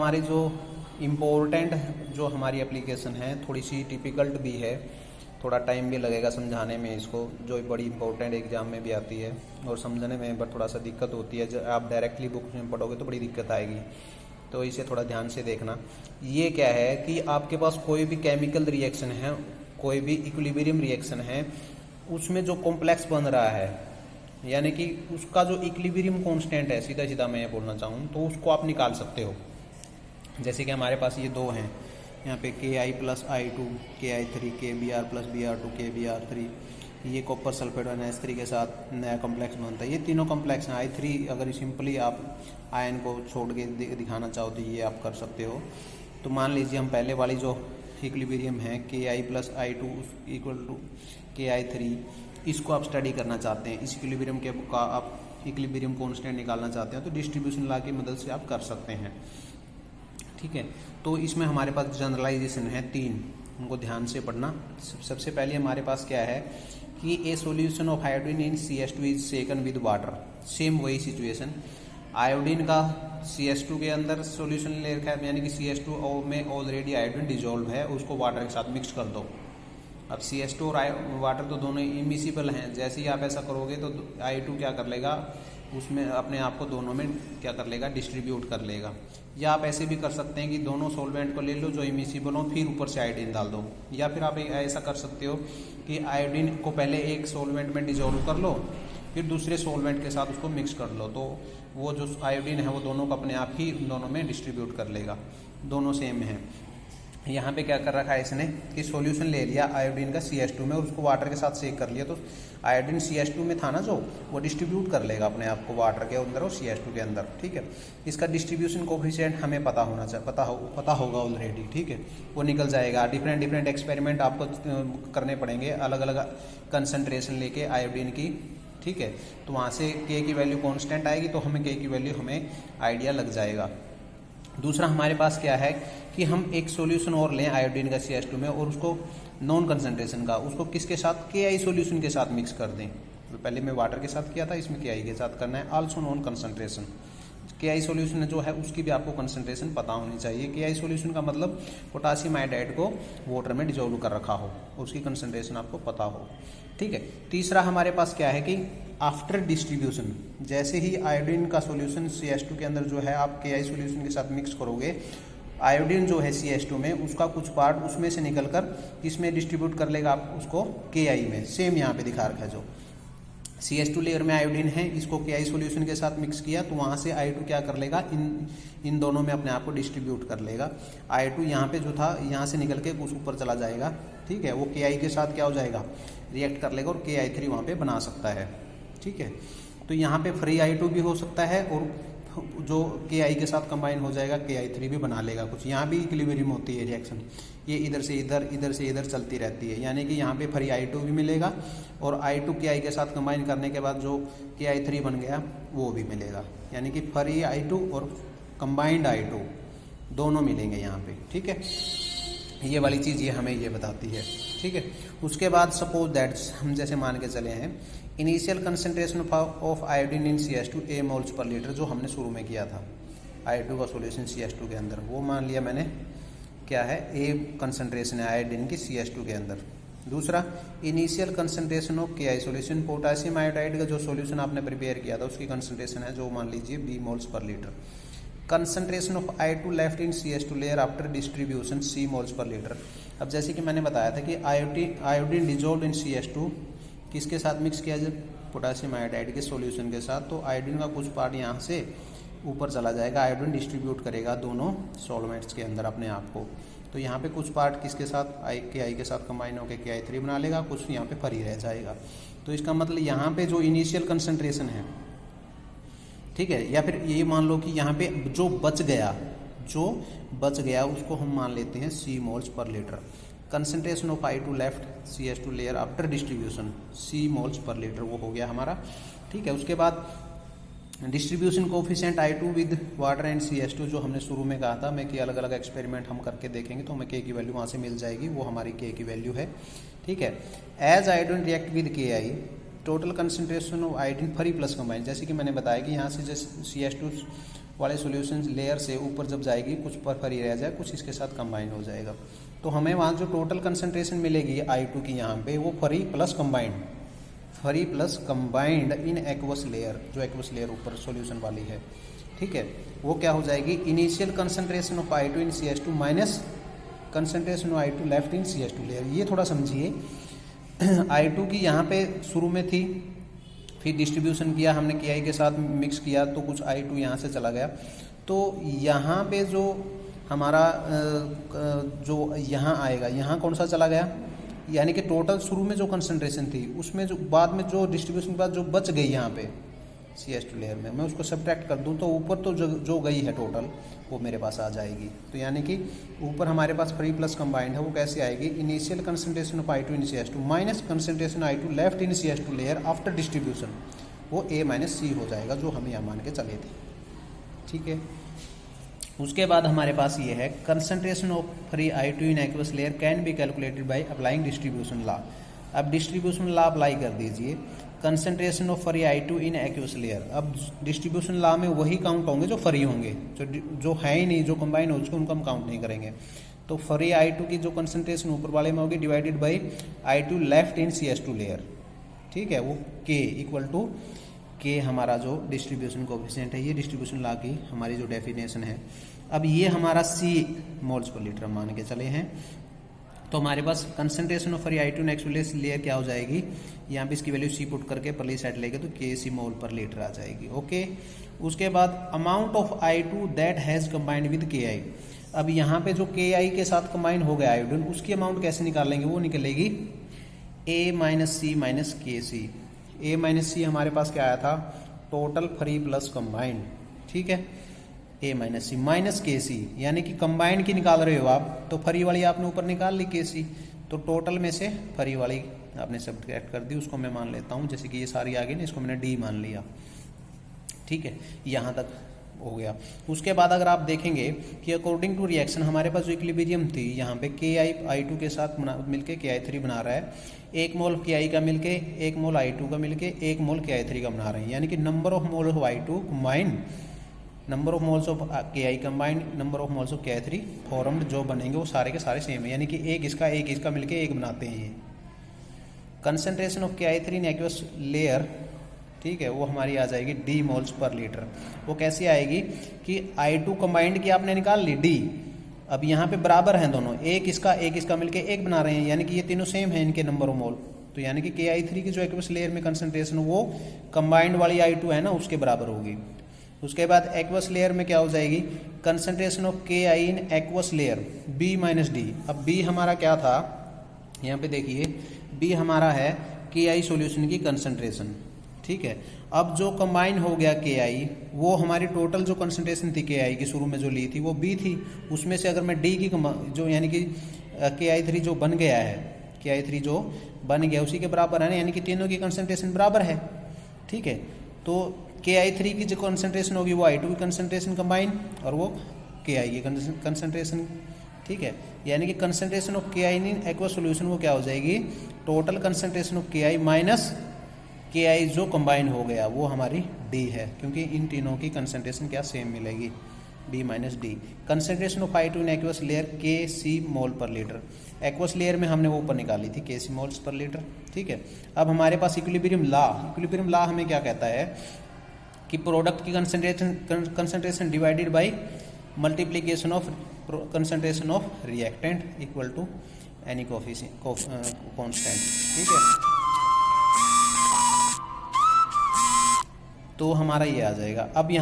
हमारी जो इम्पोर्टेंट जो हमारी एप्लीकेशन है थोड़ी सी डिफ़िकल्ट भी है, थोड़ा टाइम भी लगेगा समझाने में इसको, जो बड़ी इंपॉर्टेंट एग्जाम में भी आती है और समझने में पर थोड़ा सा दिक्कत होती है। जब आप डायरेक्टली बुक में पढ़ोगे तो बड़ी दिक्कत आएगी, तो इसे थोड़ा ध्यान से देखना। ये क्या है कि आपके पास कोई भी केमिकल रिएक्शन है, कोई भी इक्विलिब्रियम रिएक्शन है, उसमें जो कॉम्प्लेक्स बन रहा है, यानी कि उसका जो इक्विलिब्रियम कांस्टेंट है, सीधा सीधा मैं ये बोलना चाहूँ तो उसको आप निकाल सकते हो। जैसे कि हमारे पास ये दो हैं, यहाँ पे Ki plus I2, Ki3, Kbr plus Br2, Kbr3, ये कॉपर सल्फेट और NH3 के साथ नया कॉम्प्लेक्स बनता है। ये तीनों कॉम्प्लेक्स हैं। I3 अगर सिंपली आप आयन को छोड़ के दिखाना चाहो तो ये आप कर सकते हो। तो मान लीजिए हम पहले वाली जो इक्विलिब्रियम है Ki plus I2 equal to Ki3, इसको आप स्टडी करना चाहते हैं, इस इक्विलिब्रियम के का आप इक्विलिब्रियम कांस्टेंट निकालना चाहते हैं तो डिस्ट्रीब्यूशन लॉ की मदद से आप कर सकते हैं। ठीक है, तो इसमें हमारे पास जनरलाइजेशन है 3, उनको ध्यान से पढ़ना। सबसे पहले हमारे पास क्या है कि ए solution of iodine in CH2 is taken with water. Same वही सिचुएशन, आयोडीन का CH2 के अंदर सॉल्यूशन ले रखा है, यानी कि CH2 में ऑलरेडी आयोडीन डिजोल्व है, उसको वाटर के साथ मिक्स कर दो। अब CH2 और वाटर तो दोनों इमिसिबल हैं, जैसे ही आप ऐसा करोगे तो I2 क्या कर लेगा, उसमें अपने आप को दोनों में क्या कर लेगा, डिस्ट्रीब्यूट कर लेगा। या आप ऐसे भी कर सकते हैं कि दोनों सॉल्वेंट को ले लो जो इमिसिबल हो, फिर ऊपर से आयोडीन डाल दो। या फिर आप ऐसा कर सकते हो कि आयोडीन को पहले एक सॉल्वेंट में डिजोल्व कर लो, फिर दूसरे सॉल्वेंट के साथ उसको मिक्स कर लो, तो वो जो आयोडीन है वो दोनों को अपने आप ही दोनों में डिस्ट्रीब्यूट कर लेगा, दोनों सेम है। यहाँ पे क्या कर रखा है इसने कि सॉल्यूशन ले लिया आयोडीन का CH2 में और उसको वाटर के साथ शेक कर लिया, तो आयोडीन CH2 में था ना जो, वो डिस्ट्रीब्यूट कर लेगा अपने आप को वाटर के अंदर और CH2 के अंदर। ठीक है, इसका डिस्ट्रीब्यूशन कोफिशिएंट हमें पता होना चाहिए, पता होगा ऑलरेडी। ठीक है, वो निकल जाएगा। डिफरेंट एक्सपेरिमेंट आपको करने पड़ेंगे, अलग अलग कंसनट्रेशन लेके आयोडीन की। ठीक है, तो वहाँ से K की वैल्यू कॉन्स्टेंट आएगी तो हमें K की वैल्यू हमें आइडिया लग जाएगा। दूसरा हमारे पास क्या है कि हम एक सॉल्यूशन और लें आयोडीन का CH2 में और उसको नॉन कंसंट्रेशन का, उसको किसके साथ, Ki सॉल्यूशन के साथ मिक्स कर दें। तो पहले मैं वाटर के साथ किया था, इसमें Ki के साथ करना है, also known concentration. Ki solution जो है उसकी भी आपको कंसंट्रेशन पता होनी चाहिए। Ki सॉल्यूशन का मतलब पोटासियम आयोडाइड को वाटर में डिजोल्व कर रखा हो, उसकी कंसंट्रेशन आपको पता हो। ठीक है, तीसरा हमारे पास क्या है कि आफ्टर डिस्ट्रीब्यूशन, जैसे ही आयोडीन का सॉल्यूशन CH2 के अंदर जो है आप Ki सॉल्यूशन के साथ मिक्स करोगे, आयोडीन जो है CH2 में उसका कुछ पार्ट उसमें से निकलकर इसमें डिस्ट्रीब्यूट कर लेगा आप उसको Ki में। सेम यहाँ पे दिखा रखा है, जो CH2 लेयर में आयोडीन है, इसको Ki सॉल्यूशन के साथ मिक्स किया तो वहाँ से I2 क्या कर लेगा, इन दोनों में अपने आप को डिस्ट्रीब्यूट कर लेगा। I2 यहाँ पे जो था यहाँ से निकल के कुछ ऊपर चला जाएगा। ठीक है, वो Ki के साथ क्या हो जाएगा, रिएक्ट कर लेगा और Ki3 वहाँ पे बना सकता है। ठीक है, तो यहाँ पे फ्री I2 भी हो सकता है और जो Ki के साथ कंबाइन हो जाएगा Ki3 भी बना लेगा कुछ। यहाँ भी इक्विलिब्रियम होती है रिएक्शन, ये इधर से इधर, इधर से इधर चलती रहती है, यानी कि यहाँ पे फ्री I2 भी मिलेगा और I2 Ki के साथ कंबाइन करने के बाद जो Ki3 बन गया वो भी मिलेगा, यानी कि फ्री I2 और कंबाइंड I2 दोनों मिलेंगे यहाँ पे। ठीक है, ये वाली चीज़ ये हमें ये बताती है। ठीक है, उसके बाद सपोज दैट हम जैसे मान के चले हैं initial concentration of iodine in CH2 A moles per litre, जो हमने शुरू में किया था I2 का सॉल्यूशन CH2 के अंदर, वो मान लिया मैंने क्या है, A कंसंट्रेशन है आयोडीन की CH2 के अंदर। दूसरा initial concentration of Ki solution, potassium iodide का जो सॉल्यूशन आपने प्रिपेयर किया था उसकी कंसंट्रेशन है जो मान लीजिए B moles per litre. Concentration of I2 left in CH2 layer after distribution C moles per litre. अब जैसे कि मैंने बताया था कि आयोडीन डिजोल्व इन CH2 किसके साथ मिक्स किया जाए, पोटासियम आयोडाइड के सॉल्यूशन के साथ, तो आयोडीन का कुछ पार्ट यहाँ से ऊपर चला जाएगा, आयोडीन डिस्ट्रीब्यूट करेगा दोनों सॉल्वेंट्स के अंदर अपने आप को। तो यहाँ पे कुछ पार्ट किसके साथ, Ki के साथ कंबाइन होकर Ki3 बना लेगा, कुछ यहाँ पे फ्री रह जाएगा। तो इसका मतलब यहाँ पे जो इनिशियल कंसंट्रेशन है, ठीक है, या फिर ये मान लो कि यहाँ पे जो बच गया उसको हम मान लेते हैं C moles per litre. Concentration of I2 left CH2 layer after distribution C moles per litre, वो हो गया हमारा। ठीक है, उसके बाद distribution coefficient I2 with water and CH2, जो हमने शुरू में कहा था मैं कि अलग अलग एक्सपेरिमेंट हम करके देखेंगे तो हमें K की वैल्यू वहाँ से मिल जाएगी, वो हमारी K की वैल्यू है। ठीक है, as iodine react with Ki total concentration of iodine free plus combine, जैसे कि मैंने बताया कि यहाँ से जैसे CH2 वाले सॉल्यूशन लेयर से ऊपर जब जाएगी कुछ पर फ्री रह जाए, कुछ इसके साथ कंबाइन हो जाएगा। तो हमें वहाँ जो टोटल कंसंट्रेशन मिलेगी I2 की यहाँ पे, वो फ्री प्लस कंबाइंड इन एक्वस लेयर, जो एक्वस लेयर ऊपर सॉल्यूशन वाली है, ठीक है, वो क्या हो जाएगी, initial concentration of I2 in CH2 minus concentration of I2 left in CH2 layer. ये थोड़ा समझिए, I2 की यहाँ पे शुरू में थी, फिर डिस्ट्रीब्यूशन किया हमने KI के साथ मिक्स किया तो कुछ I2 यहाँ से चला गया। तो यहाँ पे जो हमारा जो यहाँ आएगा, यहाँ कौन सा चला गया, यानी कि टोटल शुरू में जो कंसंट्रेशन थी उसमें जो बाद में जो डिस्ट्रीब्यूशन के बाद जो बच गई यहाँ पे CH2 लेयर में, मैं उसको सब्ट्रैक्ट कर दूँ तो ऊपर तो जो गई है टोटल वो मेरे पास आ जाएगी। तो यानी कि ऊपर हमारे पास फ्री प्लस कंबाइंड है, वो कैसे आएगी, initial concentration of I2 in CH2 minus concentration I2 left in CH2 layer after distribution, वो A माइनस C हो जाएगा, जो हम यहाँ मान के चले थे, ठीक है। उसके बाद हमारे पास ये है, concentration of free I2 in aqueous layer can be calculated by applying distribution law. अब डिस्ट्रीब्यूशन लॉ अप्लाई कर दीजिए, concentration of free I2 in aqueous layer. अब डिस्ट्रीब्यूशन लॉ में वही काउंट होंगे जो फ्री होंगे, जो है ही नहीं, जो कंबाइन हो चुके उनको हम काउंट नहीं करेंगे। तो फ्री I2 की जो कंसंट्रेशन ऊपर वाले में होगी divided by I2 left in CH2 layer, ठीक है, वो K इक्वल टू K हमारा जो डिस्ट्रीब्यूशन कोएफिशिएंट है, ये डिस्ट्रीब्यूशन लॉ की हमारी जो डेफिनेशन है। अब ये हमारा C मोल्स पर लीटर मान के चले हैं, तो हमारे पास concentration of free I2 in aqueous layer क्या हो जाएगी, यहाँ पे इसकी वैल्यू C पुट करके परली साइड लेके तो KC मोल पर लीटर आ जाएगी, ओके। उसके बाद amount of I2 that has combined with KI। अब यहाँ पे जो KI के साथ कंबाइन हो गया आयोडीन, उसकी अमाउंट कैसे निकालेंगे, वो निकलेगी A minus C minus KC। A minus C हमारे पास क्या आया था, टोटल फ्री प्लस कंबाइंड, ठीक है, A minus C minus KC, यानी कि कंबाइंड की निकाल रहे हो आप, तो फ्री वाली आपने ऊपर निकाल ली KC, तो टोटल में से फ्री वाली आपने सब्ट्रैक्ट कर दी, उसको मैं मान लेता हूँ, जैसे कि ये सारी आ गई ना, इसको मैंने D मान लिया, ठीक है, यहाँ तक हो गया। उसके बाद अगर आप देखेंगे कि अकॉर्डिंग टू रिएक्शन हमारे पास जो इक्विलिब्रियम थी, यहाँ पे KI I2 के साथ मिलके KI3 बना रहा है, 1 मोल KI का मिलके 1 मोल I2 का मिलके 1 मोल KI3 का बना रहे हैं, यानी कि number of mole of I2 combined, number of moles of KI combined, number of moles of KI3 formed, जो बनेंगे वो सारे के सारे सेम है, यानी कि एक इसका मिलके एक बनाते हैं। ये concentration of KI3 in aqueous layer, ठीक है, वो हमारी आ जाएगी D मोल्स पर लीटर। वो कैसी आएगी कि I2 कंबाइंड की आपने निकाल ली D, अब यहाँ पे बराबर हैं दोनों, एक इसका मिलके एक बना रहे हैं, यानी कि ये तीनों सेम है इनके नंबर ऑफ मोल, तो यानी कि KI3 की जो एक्वस लेयर में कंसंट्रेशन वो कंबाइंड वाली I2 है ना, उसके बराबर होगी। उसके बाद एक्वस लेयर में क्या हो जाएगी, concentration of KI in aqueous layer B minus D। अब B हमारा क्या था, यहाँ पे देखिए B हमारा है KI सॉल्यूशन की कंसंट्रेशन, ठीक है। अब जो कंबाइन हो गया KI, वो हमारी टोटल जो कंसंट्रेशन थी KI की शुरू में जो ली थी वो B थी, उसमें से अगर मैं D की जो यानी कि KI3 जो बन गया है, KI3 जो बन गया उसी के बराबर है ना, यानी कि तीनों की कंसंट्रेशन बराबर है, ठीक है। तो KI3 की जो कंसंट्रेशन होगी वो I2 की कंसंट्रेशन कंबाइन और वो KI की कंसंट्रेशन, ठीक है, यानी कि concentration of KI in aqueous solution वो क्या हो जाएगी, total concentration of KI minus KI जो कंबाइन हो गया वो हमारी D है, क्योंकि इन तीनों की कंसंट्रेशन क्या सेम मिलेगी, B minus D। Concentration of I2 in aqueous layer KC मोल पर लीटर, एक्वस लेयर में हमने वो ऊपर निकाली थी KC मोल्स पर लीटर, ठीक है। अब हमारे पास इक्विलिब्रियम लॉ हमें क्या कहता है कि प्रोडक्ट की concentration divided by multiplication of concentration of reactant equal to any constant, ठीक है। तो हमारा ये आ जाएगा। अब यहाँ